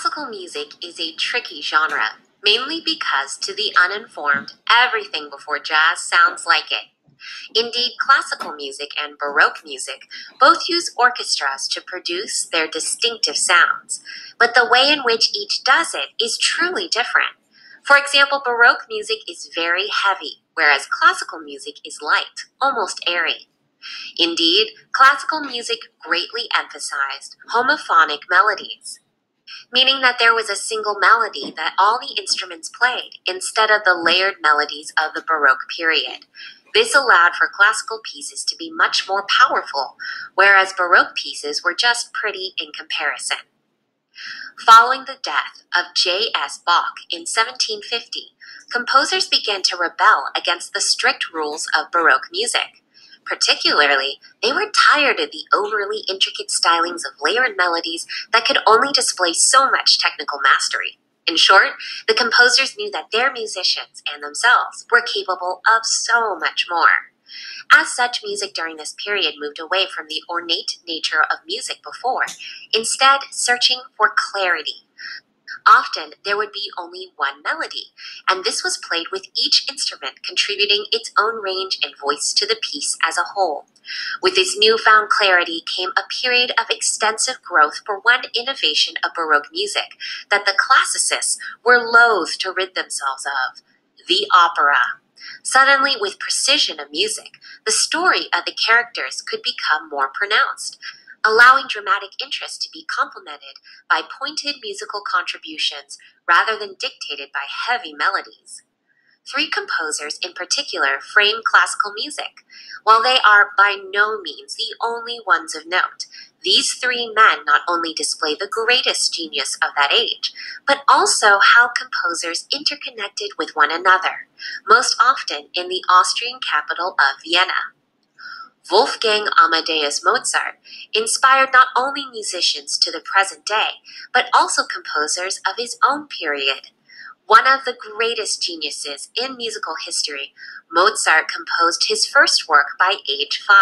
Classical music is a tricky genre, mainly because to the uninformed, everything before jazz sounds like it. Indeed, classical music and baroque music both use orchestras to produce their distinctive sounds, but the way in which each does it is truly different. For example, baroque music is very heavy, whereas classical music is light, almost airy. Indeed, classical music greatly emphasized homophonic melodies, meaning that there was a single melody that all the instruments played instead of the layered melodies of the Baroque period. This allowed for classical pieces to be much more powerful, whereas Baroque pieces were just pretty in comparison. Following the death of J.S. Bach in 1750, composers began to rebel against the strict rules of Baroque music. Particularly, they were tired of the overly intricate stylings of layered melodies that could only display so much technical mastery. In short, the composers knew that their musicians and themselves were capable of so much more. As such, music during this period moved away from the ornate nature of music before, instead searching for clarity. Often, there would be only one melody, and this was played with each instrument contributing its own range and voice to the piece as a whole. With this newfound clarity came a period of extensive growth for one innovation of Baroque music that the classicists were loath to rid themselves of: the opera. Suddenly, with precision of music, the story of the characters could become more pronounced, allowing dramatic interest to be complemented by pointed musical contributions rather than dictated by heavy melodies. Three composers in particular frame classical music. While they are by no means the only ones of note, these three men not only display the greatest genius of that age, but also how composers interconnected with one another, most often in the Austrian capital of Vienna. Wolfgang Amadeus Mozart inspired not only musicians to the present day, but also composers of his own period. One of the greatest geniuses in musical history, Mozart composed his first work by age 5,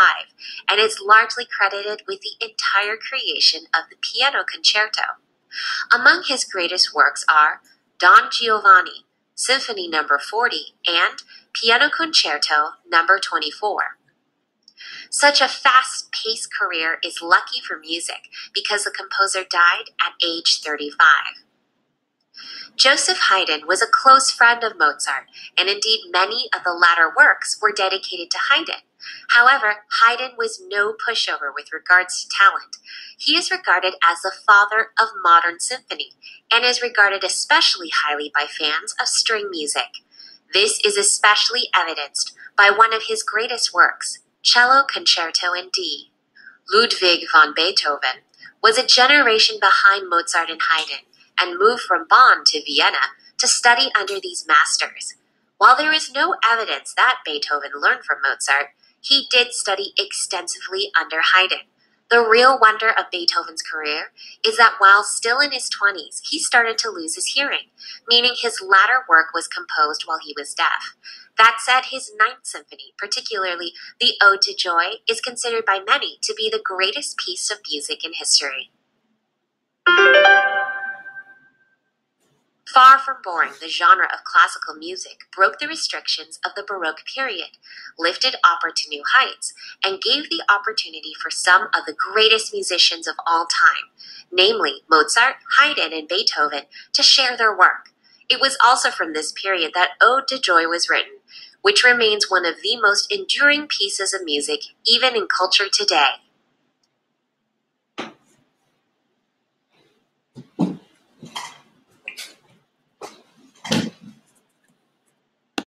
and is largely credited with the entire creation of the Piano Concerto. Among his greatest works are Don Giovanni, Symphony No. 40, and Piano Concerto No. 24. Such a fast-paced career is lucky for music because the composer died at age 35. Joseph Haydn was a close friend of Mozart, and indeed many of the latter works were dedicated to Haydn. However, Haydn was no pushover with regards to talent. He is regarded as the father of modern symphony, and is regarded especially highly by fans of string music. This is especially evidenced by one of his greatest works, Cello Concerto in D. Ludwig van Beethoven was a generation behind Mozart and Haydn, and moved from Bonn to Vienna to study under these masters. While there is no evidence that Beethoven learned from Mozart, he did study extensively under Haydn. The real wonder of Beethoven's career is that while still in his 20s, he started to lose his hearing, meaning his latter work was composed while he was deaf. That said, his Ninth Symphony, particularly the Ode to Joy, is considered by many to be the greatest piece of music in history. Far from boring, the genre of classical music broke the restrictions of the Baroque period, lifted opera to new heights, and gave the opportunity for some of the greatest musicians of all time, namely Mozart, Haydn, and Beethoven, to share their work. It was also from this period that Ode to Joy was written, which remains one of the most enduring pieces of music even in culture today.